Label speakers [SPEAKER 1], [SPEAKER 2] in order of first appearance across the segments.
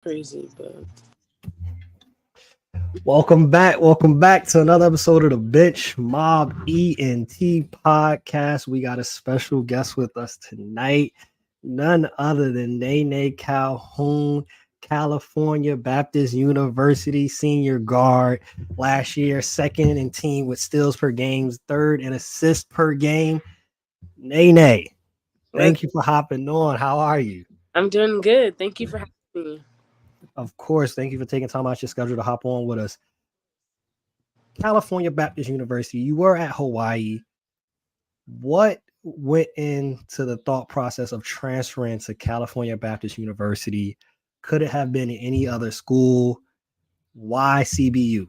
[SPEAKER 1] crazy, but
[SPEAKER 2] Welcome back. Welcome back to another episode of the Bench Mob ENT podcast. We got a special guest with us tonight, none other than Nene Calhoun, California Baptist University senior guard. Last year, second in team with steals per game, third in assists per game. Nene,
[SPEAKER 1] let
[SPEAKER 2] thank you for hopping on. How are you?
[SPEAKER 1] I'm doing good. Thank you for having me.
[SPEAKER 2] Of course, thank you for taking time out your schedule to hop on with us. California Baptist University, you were at Hawaii. What went into the thought process of transferring to California Baptist University? Could it have been any other school? Why CBU?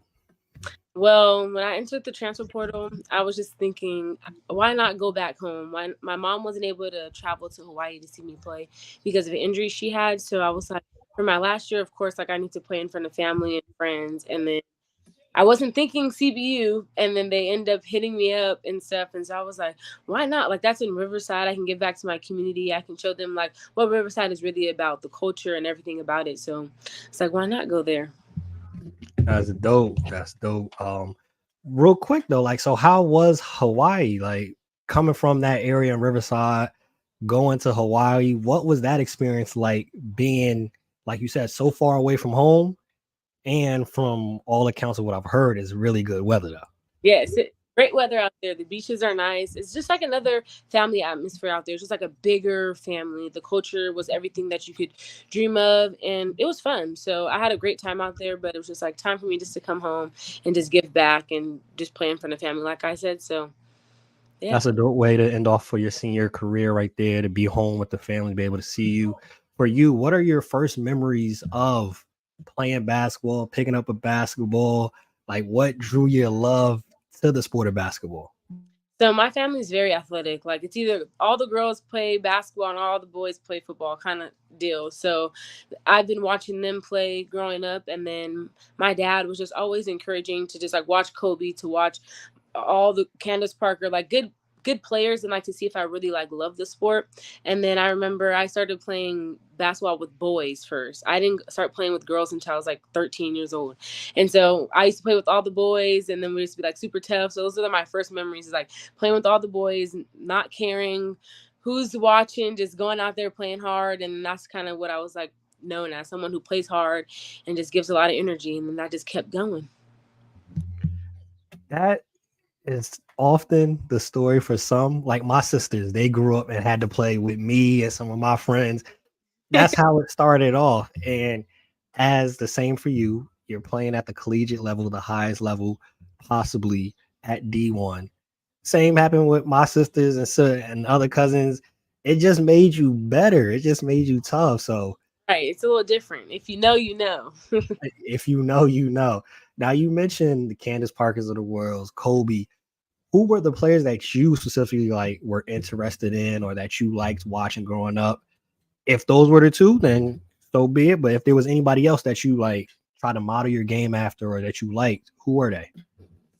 [SPEAKER 1] Well, when I entered the transfer portal, I was just thinking, why not go back home? Why my mom wasn't able to travel to Hawaii to see me play because of an injury she had. So I was like, for my last year, of course, like I need to play in front of family and friends. And then I wasn't thinking CBU, and then they end up hitting me up and stuff. And so I was like, why not? Like that's in Riverside. I can give back to my community. I can show them like what Riverside is really about, the culture and everything about it. So it's like, why not go there?
[SPEAKER 2] That's dope. That's dope. Real quick though, like, so how was Hawaii? Like, coming from that area in Riverside, going to Hawaii, what was that experience like being, like you said, so far away from home? And from all accounts of what I've heard, is really good weather though.
[SPEAKER 1] Yes, great weather out there. The beaches are nice. It's just like another family atmosphere out there. It's just like a bigger family. The culture was everything that you could dream of, and it was fun. So I had a great time out there, but it was just like time for me just to come home and just give back and just play in front of family, like I said. So yeah.
[SPEAKER 2] That's a dope way to end off for your senior career right there, to be home with the family, be able to see you. For you, what are your first memories of playing basketball, picking up a basketball? Like, what drew your love to the sport of basketball?
[SPEAKER 1] So my family is very athletic. Like it's either all the girls play basketball and all the boys play football kind of deal. So I've been watching them play growing up, and then my dad was just always encouraging to just like watch Kobe, to watch all the Candace Parker, like good players, and like to see if I really like love the sport. And then I remember I started playing basketball with boys first. I didn't start playing with girls until I was like 13 years old. And so I used to play with all the boys, and then we used to be like super tough. So those are my first memories, is like playing with all the boys, not caring who's watching, just going out there playing hard. And that's kind of what I was like known as, someone who plays hard and just gives a lot of energy. And then I just kept going.
[SPEAKER 2] That is often the story for some. Like my sisters, they grew up and had to play with me and some of my friends. That's how it started off. And as the same for you, you're playing at the collegiate level, the highest level possibly at D1. Same happened with my sisters and other cousins. It just made you better. It just made you tough. So
[SPEAKER 1] Right. It's a little different. If you know, you know.
[SPEAKER 2] if you know, you know. Now you mentioned the Candace Parkers of the world, Kobe. Who were the players that you specifically like were interested in or that you liked watching growing up? If those were the two, then so be it. But if there was anybody else that you like try to model your game after or that you liked, who were they?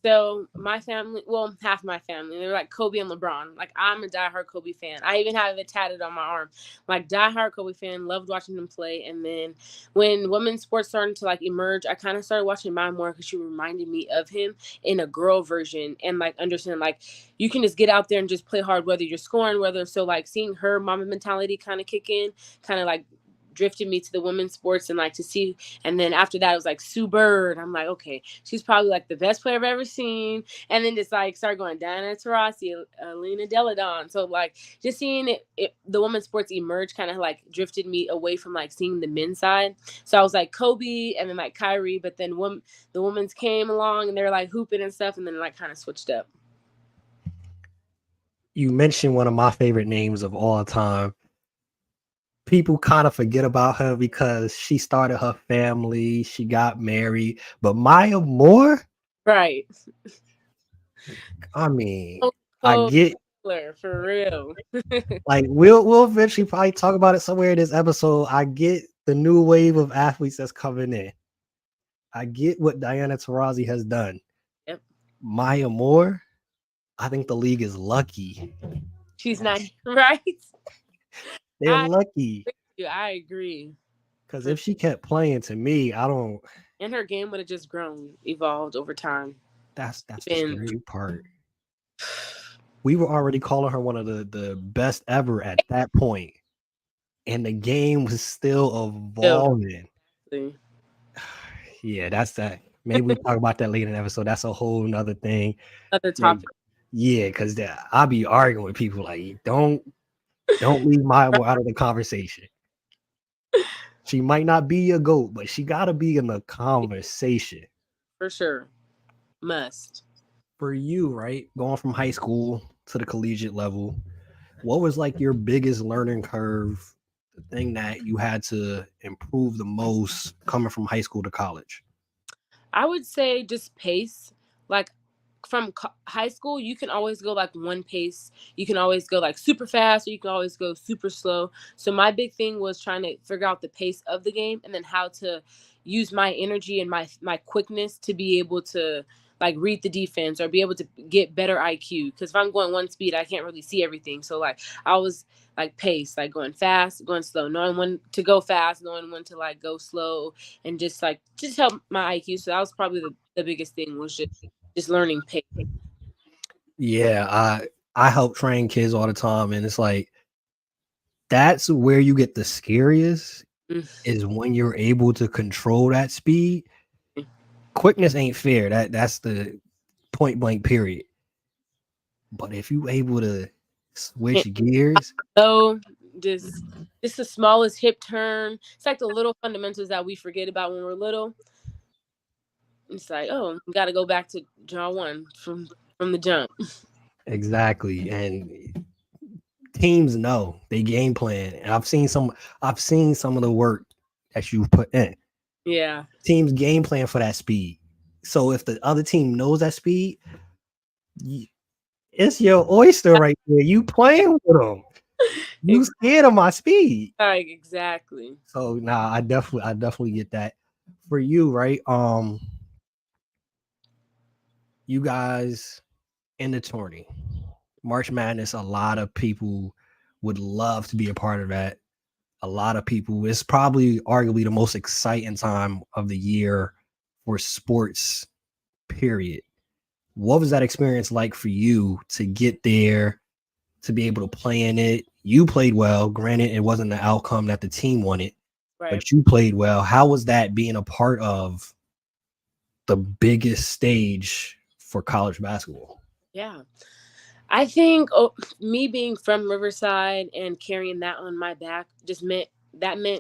[SPEAKER 1] So my family, well, half my family, they're like Kobe and LeBron. Like I'm a diehard Kobe fan. I even have it tatted on my arm. Like diehard Kobe fan, loved watching them play. And then when women's sports started to like emerge, I kind of started watching mine more because she reminded me of him in a girl version, and like understand like you can just get out there and just play hard, whether you're scoring, whether so like seeing her mama mentality kind of kick in, kind of like drifted me to the women's sports, and like to see. And then after that it was like Sue Bird. I'm like, okay, she's probably like the best player I've ever seen. And then just like start going Diana Taurasi, Alina Deladon. So like just seeing the women's sports emerge kind of like drifted me away from like seeing the men's side. So I was like Kobe and then like Kyrie, but then the women's came along and they're like hooping and stuff, and then like kind of switched up.
[SPEAKER 2] You mentioned one of my favorite names of all time. People kind of forget about her because she started her family, she got married. But Maya Moore,
[SPEAKER 1] Right.
[SPEAKER 2] I mean, I
[SPEAKER 1] Oh,
[SPEAKER 2] get
[SPEAKER 1] for real.
[SPEAKER 2] like we'll eventually probably talk about it somewhere in this episode. I get the new wave of athletes that's coming in. I get what Diana Taurasi has done.
[SPEAKER 1] Yep.
[SPEAKER 2] Maya Moore, I think the league is lucky.
[SPEAKER 1] She's not right.
[SPEAKER 2] They're
[SPEAKER 1] I
[SPEAKER 2] lucky
[SPEAKER 1] I agree.
[SPEAKER 2] Because if she kept playing, to me, I don't.
[SPEAKER 1] And her game would have just grown, evolved over time.
[SPEAKER 2] That's the
[SPEAKER 1] Been
[SPEAKER 2] scary part. We were already calling her one of the best ever at that point, and the game was still
[SPEAKER 1] still
[SPEAKER 2] evolving. Yeah, that's that. Maybe we talk about that later in the episode. That's a whole nother thing.
[SPEAKER 1] another
[SPEAKER 2] That,
[SPEAKER 1] topic.
[SPEAKER 2] yeah, because I'll be arguing with people like, don't leave Maya out of the conversation. She might not be a GOAT, but she gotta be in the conversation.
[SPEAKER 1] For sure. Must.
[SPEAKER 2] For you, right? Going from high school to the collegiate level, what was like your biggest learning curve? The thing that you had to improve the most coming from high school to college?
[SPEAKER 1] I would say just pace. Like from high school, you can always go like one pace. You can always go like super fast, or you can always go super slow. So my big thing was trying to figure out the pace of the game, and then how to use my energy and my quickness to be able to like read the defense or be able to get better IQ. Because if I'm going one speed, I can't really see everything. So like I was like pace, like going fast, going slow, knowing when to go fast, knowing when to like go slow, and just help my IQ. So that was probably the biggest thing, was just learning pace.
[SPEAKER 2] Yeah, I help train kids all the time, and it's like that's where you get the scariest
[SPEAKER 1] Mm.
[SPEAKER 2] is when you're able to control that speed. Quickness ain't fair. That's the point blank period. But if you able to switch gears,
[SPEAKER 1] So just just the smallest hip turn. It's like the little fundamentals that we forget about when we're little. It's like, oh, we got to go back to draw one from the jump.
[SPEAKER 2] exactly, and teams know they game plan. And I've seen some of the work that you've put in.
[SPEAKER 1] Yeah.
[SPEAKER 2] Teams game plan for that speed. So if the other team knows that speed, it's your oyster right there. You playing with them. You scared of my speed.
[SPEAKER 1] Like exactly.
[SPEAKER 2] So nah, I definitely get that. For you, right? You guys in the tourney. March Madness, a lot of people would love to be a part of that. A lot of people, it's probably arguably the most exciting time of the year for sports, period. What was that experience like for you to get there, to be able to play in it? You played well. Granted, it wasn't the outcome that the team wanted,
[SPEAKER 1] Right.
[SPEAKER 2] but you played well. How was that being a part of the biggest stage for college basketball?
[SPEAKER 1] Yeah. I think me being from Riverside and carrying that on my back just meant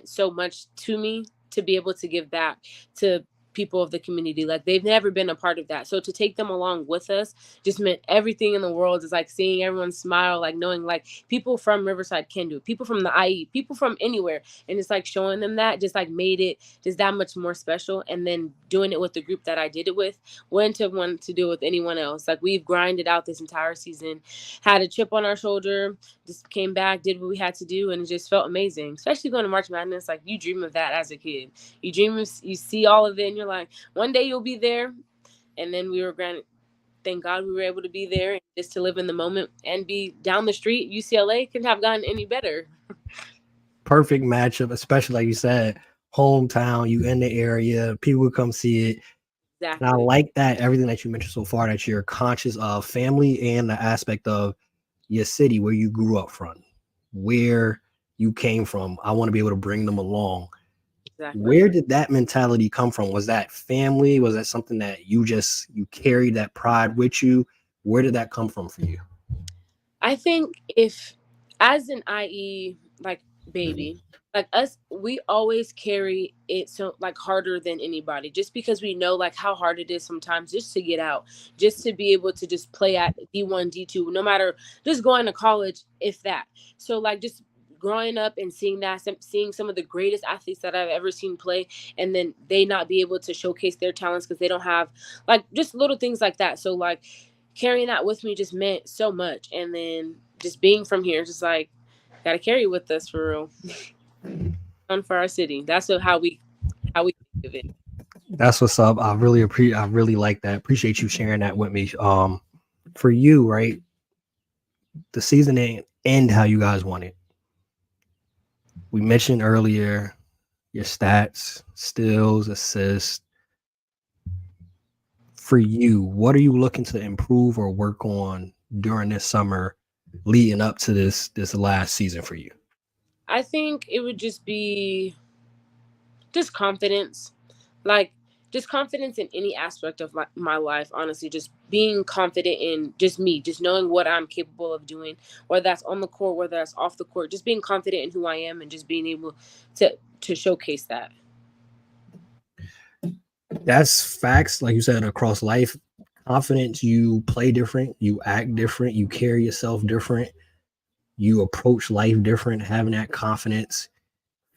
[SPEAKER 1] so much to me, to be able to give back to people of the community. Like they've never been a part of that. So to take them along with us just meant everything in the world. Is like seeing everyone smile, like knowing like people from Riverside can do it, people from the IE, people from anywhere. And it's like showing them that just like made it just that much more special. And then doing it with the group that I did it with, wouldn't have wanted to do it with anyone else. Like we've grinded out this entire season, had a chip on our shoulder, just came back, did what we had to do, and it just felt amazing. Especially going to March Madness, like you dream of that as a kid. You dream of, you see all of it, and you're like, one day you'll be there. And then we were granted, thank God we were able to be there, and just to live in the moment and be down the street. UCLA couldn't have gotten any better.
[SPEAKER 2] Perfect matchup, especially like you said, hometown, you in the area, people would come see it. And I
[SPEAKER 1] Exactly.
[SPEAKER 2] like that everything that you mentioned so far, that you're conscious of family and the aspect of your city where you grew up from, where you came from. I want to be able to bring them along.
[SPEAKER 1] Exactly.
[SPEAKER 2] Where did that mentality come from? Was that family? Was that something that you carried that pride with you? Where did that come from for you?
[SPEAKER 1] I think if, as an IE, like baby, like us, we always carry it so like harder than anybody, just because we know like how hard it is sometimes just to get out, just to be able to just play at D1, D2, no matter just going to college, if that. So like just growing up and seeing that, seeing some of the greatest athletes that I've ever seen play, and then they not be able to showcase their talents because they don't have like just little things like that. So like carrying that with me just meant so much. And then just being from here, just like gotta carry it with us for real. Fun for our city. That's how we think of it.
[SPEAKER 2] That's what's up. I really like that. Appreciate you sharing that with me. For you, right? The season didn't end how you guys wanted. We mentioned earlier your stats, steals, assists. For you, what are you looking to improve or work on during this summer leading up to this last season for you?
[SPEAKER 1] I think it would just be just confidence, like just confidence in any aspect of my life. Honestly, just being confident in just me, just knowing what I'm capable of doing, whether that's on the court, whether that's off the court, just being confident in who I am and just being able to showcase that.
[SPEAKER 2] That's facts, like you said, across life. Confidence, you play different, you act different, you carry yourself different, you approach life different, having that confidence.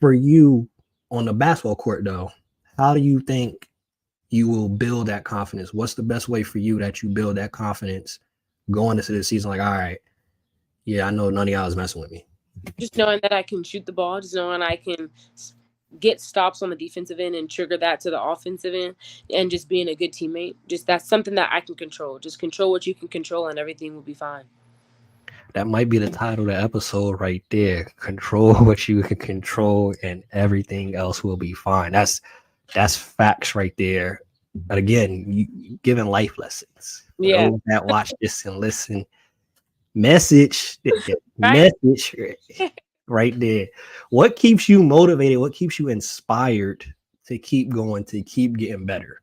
[SPEAKER 2] For you on the basketball court, though, how do you think you will build that confidence? What's the best way for you that you build that confidence going into the season? Like, all right, yeah, I know none of y'all is messing with me.
[SPEAKER 1] Just knowing that I can shoot the ball, just knowing I can get stops on the defensive end and trigger that to the offensive end, and just being a good teammate. Just that's something that I can control. Just control what you can control, and everything will be fine.
[SPEAKER 2] That might be the title of the episode right there. Control what you can control, and everything else will be fine. That's facts right there. But again, you giving life lessons for
[SPEAKER 1] Yeah.
[SPEAKER 2] those that watch this and listen. Message,
[SPEAKER 1] Right.
[SPEAKER 2] message right there. What keeps you motivated? What keeps you inspired to keep going, to keep getting better?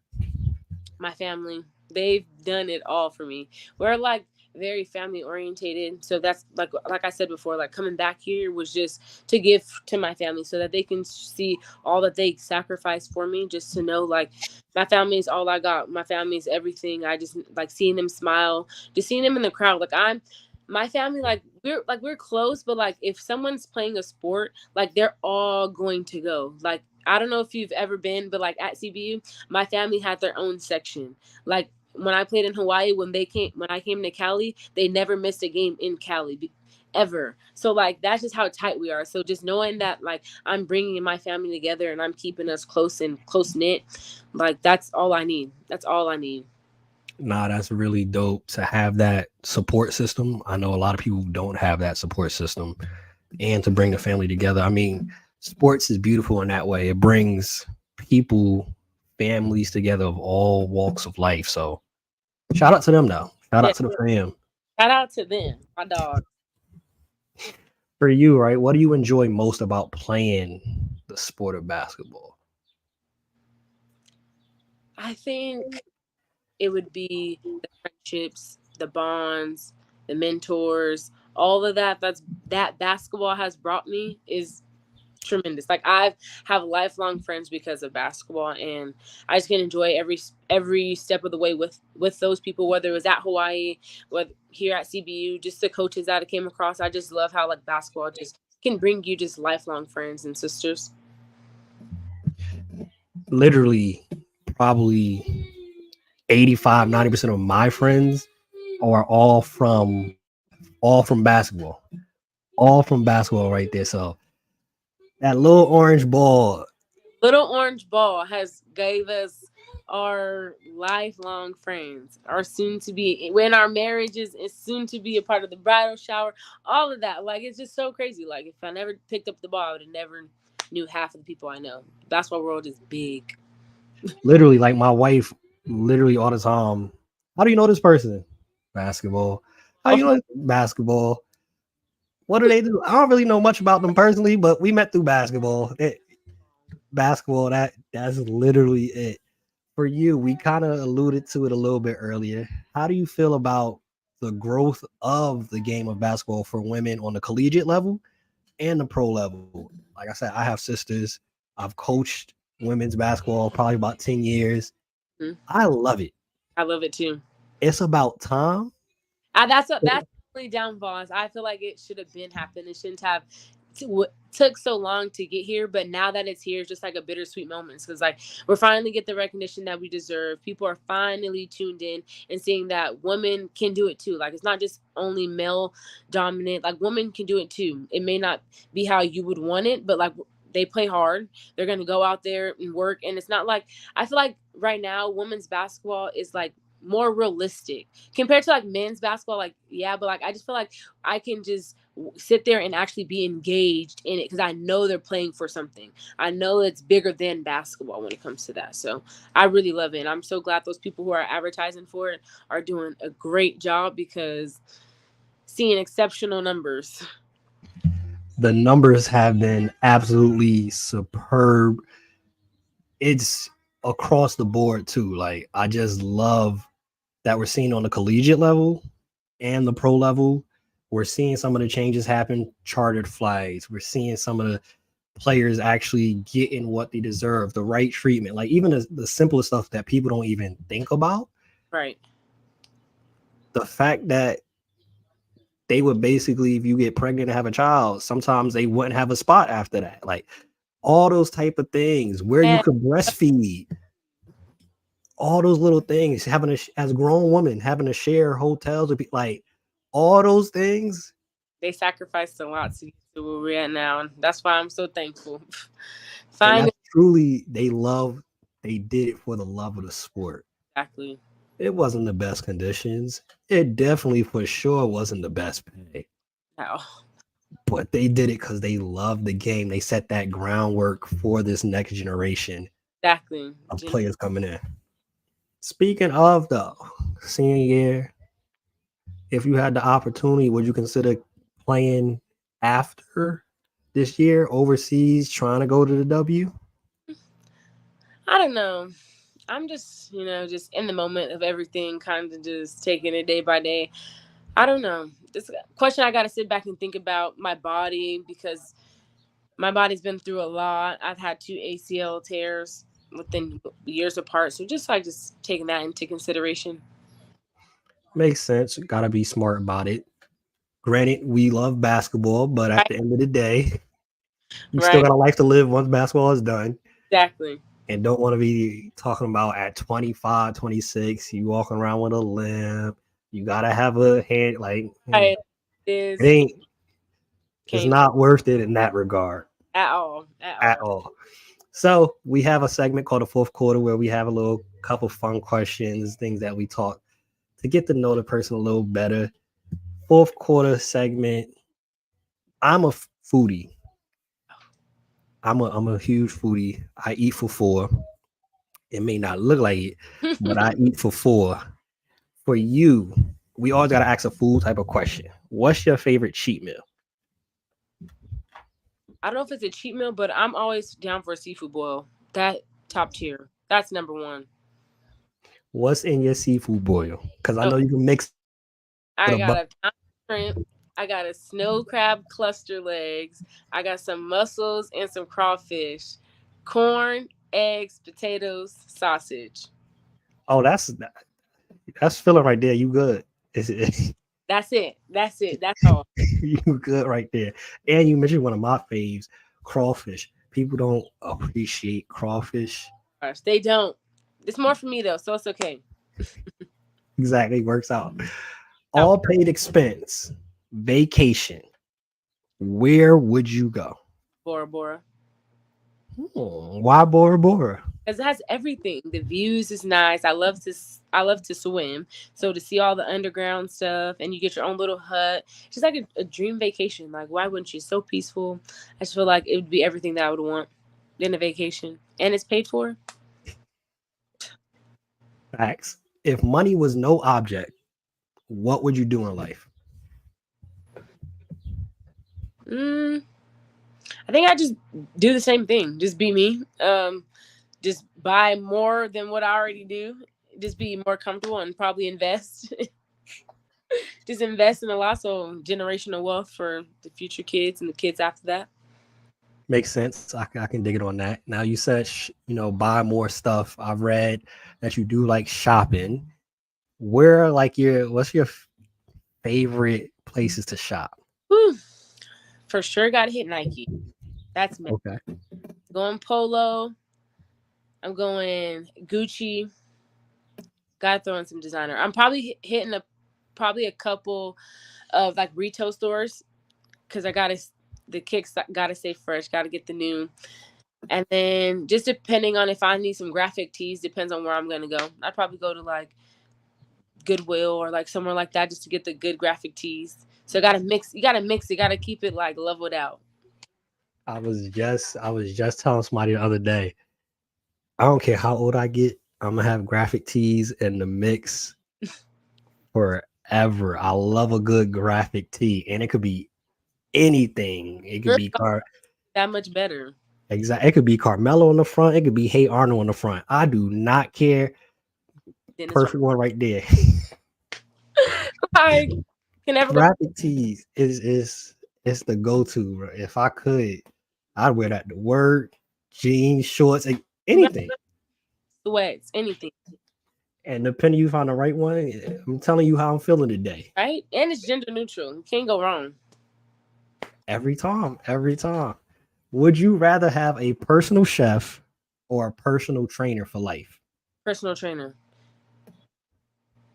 [SPEAKER 1] My family, they've done it all for me. We're like very family orientated, so that's like I said before, like coming back here was just to give to my family so that they can see all that they sacrificed for me, just to know like my family is all I got. My family is everything. I just like seeing them smile, just seeing them in the crowd. Like I'm my family, like we're close, but like if someone's playing a sport, like they're all going to go. Like I don't know if you've ever been, but like at CBU, my family had their own section. Like when I played in Hawaii, when I came to Cali, they never missed a game in Cali ever. So like that's just how tight we are. So just knowing that like I'm bringing my family together and I'm keeping us close and close knit, like that's all I need. That's all I need.
[SPEAKER 2] Nah, that's really dope to have that support system. I know a lot of people don't have that support system, and to bring the family together. I mean, sports is beautiful in that way. It brings people, families together of all walks of life. So shout out to them though. Shout
[SPEAKER 1] Yeah.
[SPEAKER 2] out to the fam.
[SPEAKER 1] Shout out to them, my dog.
[SPEAKER 2] For you, right? What do you enjoy most about playing the sport of basketball?
[SPEAKER 1] I think it would be the friendships, the bonds, the mentors, all of that that basketball has brought me is tremendous. Like I have lifelong friends because of basketball, and I just can enjoy every step of the way with those people, whether it was at Hawaii, whether here at CBU, just the coaches that I came across. I just love how like basketball just can bring you just lifelong friends and sisters.
[SPEAKER 2] Literally, probably 85, 90% of my friends are all from basketball. All from basketball right there. So that little orange ball.
[SPEAKER 1] Little Orange Ball has gave us our lifelong friends, our soon to be when our marriages is soon to be a part of the bridal shower, all of that. Like it's just so crazy. Like if I never picked up the ball, I would have never knew half of the people I know. Basketball world is big.
[SPEAKER 2] Literally, like my wife, literally all the time. How do you know this person? Basketball. How you
[SPEAKER 1] Oh,
[SPEAKER 2] know basketball? What do they do? I don't really know much about them personally, but we met through basketball. Basketball, that's literally it. For you, we kind of alluded to it a little bit earlier. How do you feel about the growth of the game of basketball for women on the collegiate level and the pro level? Like I said, I have sisters. I've coached women's basketball probably about 10 years.
[SPEAKER 1] mhm.
[SPEAKER 2] I love it.
[SPEAKER 1] I love it too.
[SPEAKER 2] It's about time.
[SPEAKER 1] That's the only downfall. Is I feel like it should have been happened. It shouldn't have took so long to get here, but now that it's here, it's just like a bittersweet moment because like we're finally get the recognition that we deserve. People are finally tuned in and seeing that women can do it too. Like it's not just only male dominant. Like women can do it too. It may not be how you would want it, but like they play hard. They're gonna go out there and work, and it's not like I feel like right now women's basketball is like more realistic compared to like men's basketball. Like, yeah, but like I just feel like I can just sit there and actually be engaged in it because I know they're playing for something. I know it's bigger than basketball when it comes to that. So I really love it. And I'm so glad those people who are advertising for it are doing a great job because seeing exceptional numbers.
[SPEAKER 2] The numbers have been absolutely superb. It's across the board too. Like I just love that we're seeing on the collegiate level and the pro level. We're seeing some of the changes happen, chartered flights. We're seeing some of the players actually getting what they deserve, the right treatment. Like even the simplest stuff that people don't even think about.
[SPEAKER 1] Right.
[SPEAKER 2] The fact that they would basically, if you get pregnant and have a child, sometimes they wouldn't have a spot after that. Like all those type of things where you
[SPEAKER 1] And
[SPEAKER 2] could breastfeed, all those little things, having as a grown woman, having to share hotels with people, like all those things.
[SPEAKER 1] they sacrificed a lot to get to where we're at now. And that's why I'm so thankful.
[SPEAKER 2] And
[SPEAKER 1] Finally.
[SPEAKER 2] that's truly, they did it for the love of the sport.
[SPEAKER 1] Exactly.
[SPEAKER 2] It wasn't the best conditions. It definitely for sure wasn't the best pay.
[SPEAKER 1] Wow.
[SPEAKER 2] But they did it because they loved the game. They set that groundwork for this next generation
[SPEAKER 1] Exactly.
[SPEAKER 2] of players coming in. Speaking of the senior year, if you had the opportunity, would you consider playing after this year overseas, trying to go to the W?
[SPEAKER 1] I don't know. I'm just, just in the moment of everything, kind of just taking it day by day. I don't know. This question I got to sit back and think about my body because my body's been through a lot. I've had 2 ACL tears within years apart. So just taking that into consideration.
[SPEAKER 2] Makes sense. Gotta be smart about it. Granted, we love basketball, but at
[SPEAKER 1] Right.
[SPEAKER 2] the end of the day, you still
[SPEAKER 1] Right.
[SPEAKER 2] got a life to live once basketball is done.
[SPEAKER 1] Exactly.
[SPEAKER 2] And don't want to be talking about at 25, 26, you walking around with a limp. You gotta have a hand like
[SPEAKER 1] Right.
[SPEAKER 2] it
[SPEAKER 1] Is
[SPEAKER 2] ain't it's
[SPEAKER 1] came
[SPEAKER 2] not worth it in that regard
[SPEAKER 1] at all. At
[SPEAKER 2] at
[SPEAKER 1] all.
[SPEAKER 2] all. So we have a segment called the fourth quarter where we have a little couple fun questions, things that we talk to get to know the person a little better. Fourth quarter segment. I'm a foodie. I'm a huge foodie. I eat for four. It may not look like it, but I eat for four. For you, we always gotta ask a food type of question. What's your favorite cheat meal?
[SPEAKER 1] I don't know if it's a cheat meal, but I'm always down for a seafood boil. That top tier. That's number one.
[SPEAKER 2] What's in your seafood boil? Because I
[SPEAKER 1] Oh,
[SPEAKER 2] know you can mix it
[SPEAKER 1] I
[SPEAKER 2] a
[SPEAKER 1] got
[SPEAKER 2] bunch.
[SPEAKER 1] a giant shrimp. I got a snow crab cluster legs. I got some mussels and some crawfish, corn, eggs, potatoes, sausage.
[SPEAKER 2] Oh, that's filling right there. You good?
[SPEAKER 1] That's it. That's it. That's all.
[SPEAKER 2] You good right there. And you mentioned one of my faves, crawfish. People don't appreciate crawfish.
[SPEAKER 1] Gosh, they don't. It's more for me though, so it's okay.
[SPEAKER 2] Exactly, works out.
[SPEAKER 1] Out
[SPEAKER 2] All paid expense, vacation. Where would you go?
[SPEAKER 1] Bora Bora.
[SPEAKER 2] Why Bora Bora?
[SPEAKER 1] Because it has everything. The views is nice. I love to swim. So to see all the underground stuff and you get your own little hut, just like a dream vacation. Like why wouldn't you? It's so peaceful. I just feel like it would be everything that I would want in a vacation. And it's paid for.
[SPEAKER 2] Facts. If money was no object, what would you do in life?
[SPEAKER 1] Mm, I think I just do the same thing. Just be me. Just buy more than what I already do. Just be more comfortable and probably invest. Just invest in a lot so generational wealth for the future kids and the kids after that.
[SPEAKER 2] Makes sense. I can dig it on that. Now you said buy more stuff. I've read that you do like shopping. Where like what's your favorite places to shop?
[SPEAKER 1] Whew. For sure got to hit Nike. That's me.
[SPEAKER 2] Okay.
[SPEAKER 1] Going Polo. I'm going Gucci. Got to throw in some designer. I'm probably hitting probably a couple of like retail stores because the kicks got to stay fresh. Got to get the new. And then just depending on if I need some graphic tees, depends on where I'm gonna go. I'd probably go to like Goodwill or like somewhere like that just to get the good graphic tees. So you gotta mix. You gotta mix. You gotta keep it like leveled out.
[SPEAKER 2] I was just telling somebody the other day. I don't care how old I get. I'm gonna have graphic tees in the mix forever. I love a good graphic tee, and it could be anything. It could
[SPEAKER 1] Really,
[SPEAKER 2] be
[SPEAKER 1] that much better.
[SPEAKER 2] exactly. It could be Carmelo on the front. It could be Hey Arnold on the front. I do not care.
[SPEAKER 1] Then it's
[SPEAKER 2] Perfect one right there.
[SPEAKER 1] like can never go
[SPEAKER 2] Graphic tees is the go to, bro. If I could, I'd wear that to work, jeans, shorts, anything.
[SPEAKER 1] sweats, anything,
[SPEAKER 2] And depending you find the right one, I'm telling you how I'm feeling today.
[SPEAKER 1] right? And it's gender neutral. You can't go wrong.
[SPEAKER 2] Every time, every time. Would you rather have a personal chef or a personal trainer for life?
[SPEAKER 1] Personal trainer,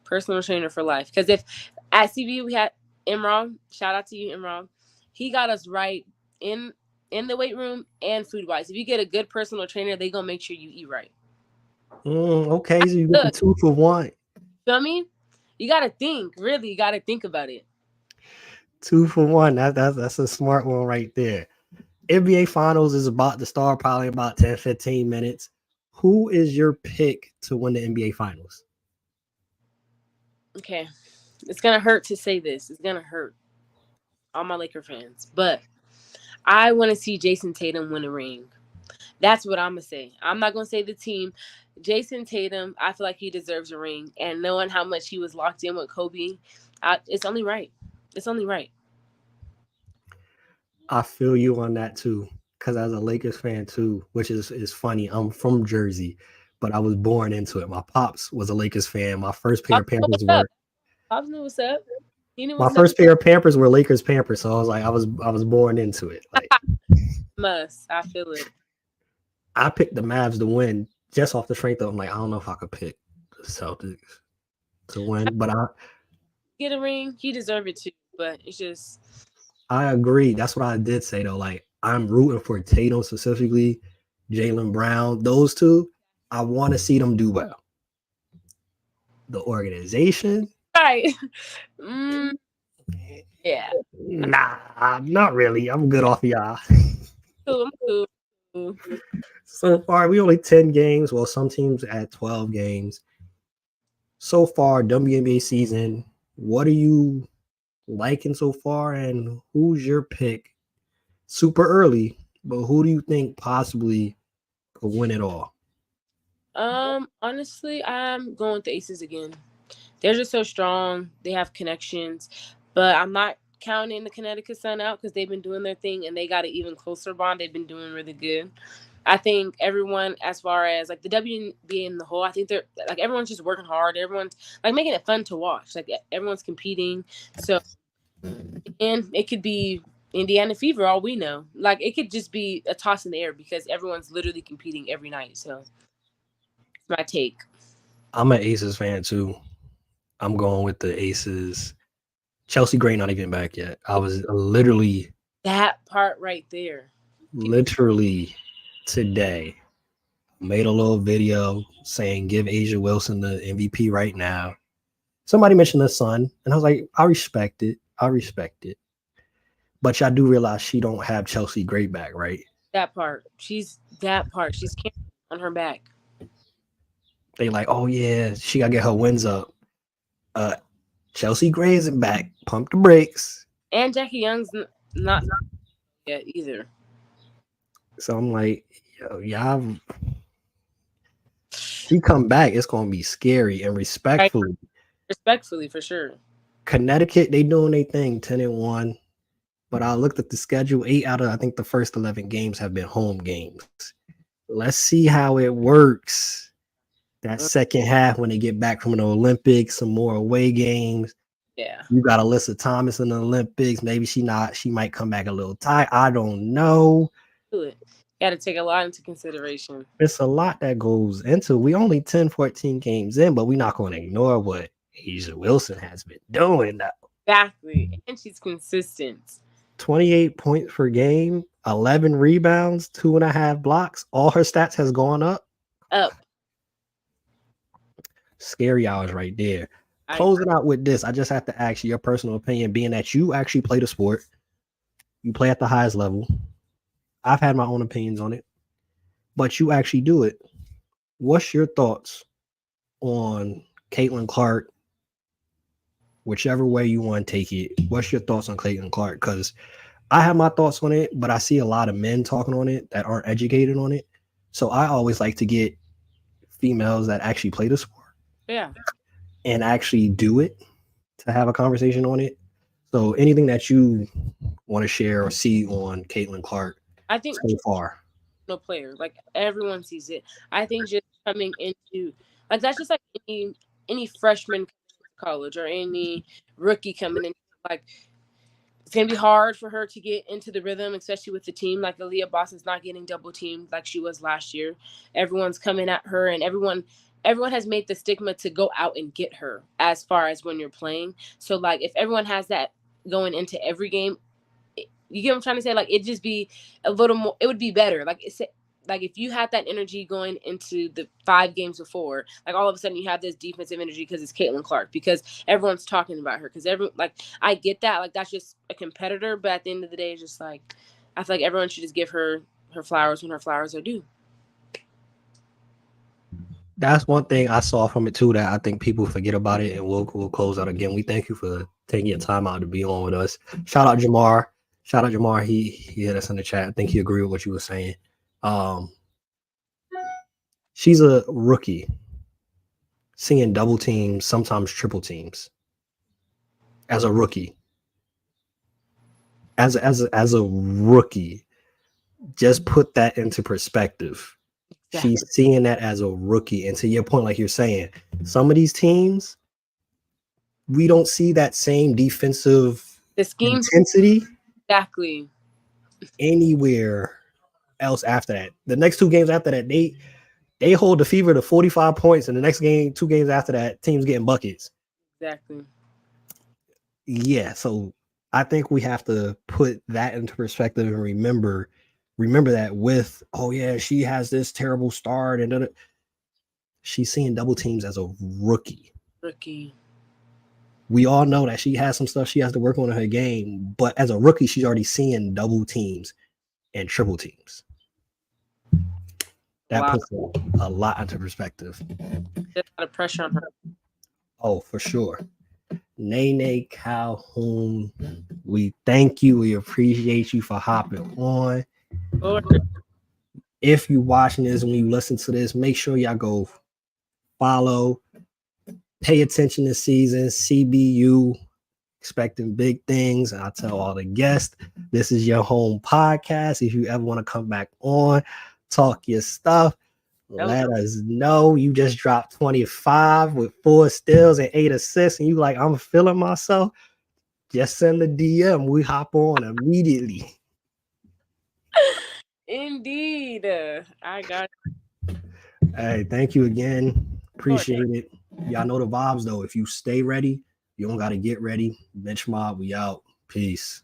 [SPEAKER 1] personal trainer for life. Because if at CB we had Imran, shout out to you, Imran. He got us right in in the weight room and food wise. If you get a good personal trainer, they gonna make sure you eat right.
[SPEAKER 2] Okay, so you get the
[SPEAKER 1] Look,
[SPEAKER 2] 2 for 1.
[SPEAKER 1] feel me? You gotta think. Really, you gotta think about it.
[SPEAKER 2] 2 for 1. That's a smart one right there. NBA Finals is about to start probably about 10, 15 minutes. Who is your pick to win the NBA Finals?
[SPEAKER 1] Okay, it's gonna hurt to say this. It's gonna hurt all my Laker fans, but I want to see Jayson Tatum win a ring. That's what I'm gonna say. I'm not gonna say the team. Jayson Tatum, I feel like he deserves a ring, and knowing how much he was locked in with Kobe, it's only right. It's only right.
[SPEAKER 2] I feel you on that too. Because as a Lakers fan too, which is funny, I'm from Jersey, but I was born into it. My pops was a Lakers fan. My first pair of
[SPEAKER 1] Pops know
[SPEAKER 2] Pampers
[SPEAKER 1] what's up.
[SPEAKER 2] were
[SPEAKER 1] Pops knew what's up. He knew
[SPEAKER 2] my
[SPEAKER 1] what's up.
[SPEAKER 2] first pair of Pampers were Lakers Pampers. So I was like, I was born into it. Like
[SPEAKER 1] Must. I feel it.
[SPEAKER 2] I picked the Mavs to win just off the strength of I'm like, I don't know if I could pick the Celtics to win, but
[SPEAKER 1] Get a ring. He deserved it too. But it's just
[SPEAKER 2] I agree. That's what I did say though. Like I'm rooting for Tatum specifically, Jalen Brown, those two. I want to see them do well. The organization,
[SPEAKER 1] right. mm, yeah.
[SPEAKER 2] nah, not really. I'm good off y'all.
[SPEAKER 1] Cool. I'm cool.
[SPEAKER 2] So far, we only 10 games. Well, some teams at 12 games. So far, WNBA season. What are you liking so far? And who's your pick? Super early, but who do you think possibly could win it all?
[SPEAKER 1] Honestly, I'm going with the Aces again. They're just so strong. They have connections, but I'm not counting the Connecticut Sun out because they've been doing their thing and they got an even closer bond. They've been doing really good. I think everyone, as far as like the WNBA in the whole, I think they're like everyone's just working hard. Everyone's like making it fun to watch. Like everyone's competing. So, and it could be Indiana Fever, all we know. Like it could just be a toss in the air because everyone's literally competing every night. So, it's my take.
[SPEAKER 2] I'm an Aces fan too. I'm going with the Aces. Chelsea Gray not even back yet. I was
[SPEAKER 1] That part right there. People,
[SPEAKER 2] literally today made a little video saying give Asia Wilson the MVP right now. Somebody mentioned the Sun, and I was like, I respect it. I respect it. But y'all do realize she don't have Chelsea Gray back, right?
[SPEAKER 1] that part. She's that part. She's carrying on her back.
[SPEAKER 2] They like, oh yeah, she gotta get her wins up. Uh Chelsea Gray isn't back. Pump the brakes.
[SPEAKER 1] And Jackie Young's not yet either.
[SPEAKER 2] So I'm like, yo, y'all, she come back, it's gonna be scary and
[SPEAKER 1] Right.
[SPEAKER 2] respectfully.
[SPEAKER 1] Respectfully, for sure.
[SPEAKER 2] Connecticut, they doing their thing, 10-1. But I looked at the schedule. 8 out of I think the first 11 games have been home games. Let's see how it works. That second half when they get back from the Olympics, some more away games.
[SPEAKER 1] Yeah.
[SPEAKER 2] You got Alyssa Thomas in the Olympics. Maybe she might come back a little tight. I don't know.
[SPEAKER 1] Do it. Got to take a lot into consideration.
[SPEAKER 2] It's a lot that goes into. We only 10, 14 games in, but we're not going to ignore what Asia Wilson has been doing.
[SPEAKER 1] Exactly. And she's consistent.
[SPEAKER 2] 28 points per game, 11 rebounds, 2.5 blocks. All her stats has gone up.
[SPEAKER 1] Up.
[SPEAKER 2] Scary hours right there. closing out with this, I just have to ask you your personal opinion, being that you actually play the sport, you play at the highest level. I've had my own opinions on it, but you actually do it. What's your thoughts on Caitlin Clark? Whichever way you want to take it, what's your thoughts on Caitlin Clark? Because I have my thoughts on it, but I see a lot of men talking on it that aren't educated on it. So I always like to get females that actually play the sport, and actually do it, to have a conversation on it. So anything that you want to share or see on Caitlin Clark
[SPEAKER 1] I think
[SPEAKER 2] so far?
[SPEAKER 1] no player, like everyone sees it. I think just coming into like that's just like any freshman coming into college or any rookie coming in, like it's gonna be hard for her to get into the rhythm, especially with the team. Like Aaliyah Boston's not getting double teamed like she was last year. Everyone's coming at her, and everyone has made the stigma to go out and get her as far as when you're playing. So like if everyone has that going into every game, you get what I'm trying to say? Like, it'd just be a little more, it would be better. Like, it's like if you had that energy going into the 5 games before, like all of a sudden you have this defensive energy because it's Caitlin Clark, because everyone's talking about her. Because like, I get that. Like, that's just a competitor. But at the end of the day, it's just like, I feel like everyone should just give her her flowers when her flowers are due.
[SPEAKER 2] That's one thing I saw from it too, that I think people forget about it, and we'll close out again. We thank you for taking your time out to be on with us. Shout out Jamar. Shout out Jamar. He hit us in the chat. I think he agreed with what you were saying. She's a rookie, seeing double teams, sometimes triple teams, as a rookie. As a rookie, just put that into perspective. She's seeing that as a rookie. And to your point, like you're saying, some of these teams, we don't see that same defensive intensity anywhere else after that. The next 2 games after that, they hold the Fever to 45 points, and the next game, 2 games after that, teams getting buckets. Yeah, so I think we have to put that into perspective and remember that with, oh yeah, she has this terrible start, and she's seeing double teams as a rookie. We all know that she has some stuff she has to work on in her game, but as a rookie, she's already seeing double teams and triple teams. That puts a lot into perspective.
[SPEAKER 1] There's a lot of pressure on her.
[SPEAKER 2] Oh, for sure. Nene Calhoun, we thank you. We appreciate you for hopping on. If you're watching this, when you listen to this, make sure y'all go follow, pay attention this season. CBU, expecting big things. And I tell all the guests, this is your home podcast. If you ever want to come back on, talk your stuff, let us know. You just dropped 25 with 4 steals and 8 assists, and you like, I'm feeling myself. Just send the DM. We hop on immediately.
[SPEAKER 1] Indeed. I got it.
[SPEAKER 2] Hey, thank you again. Appreciate it. Y'all know the vibes, though. If you stay ready, you don't got to get ready. Bench Mob, we out. Peace.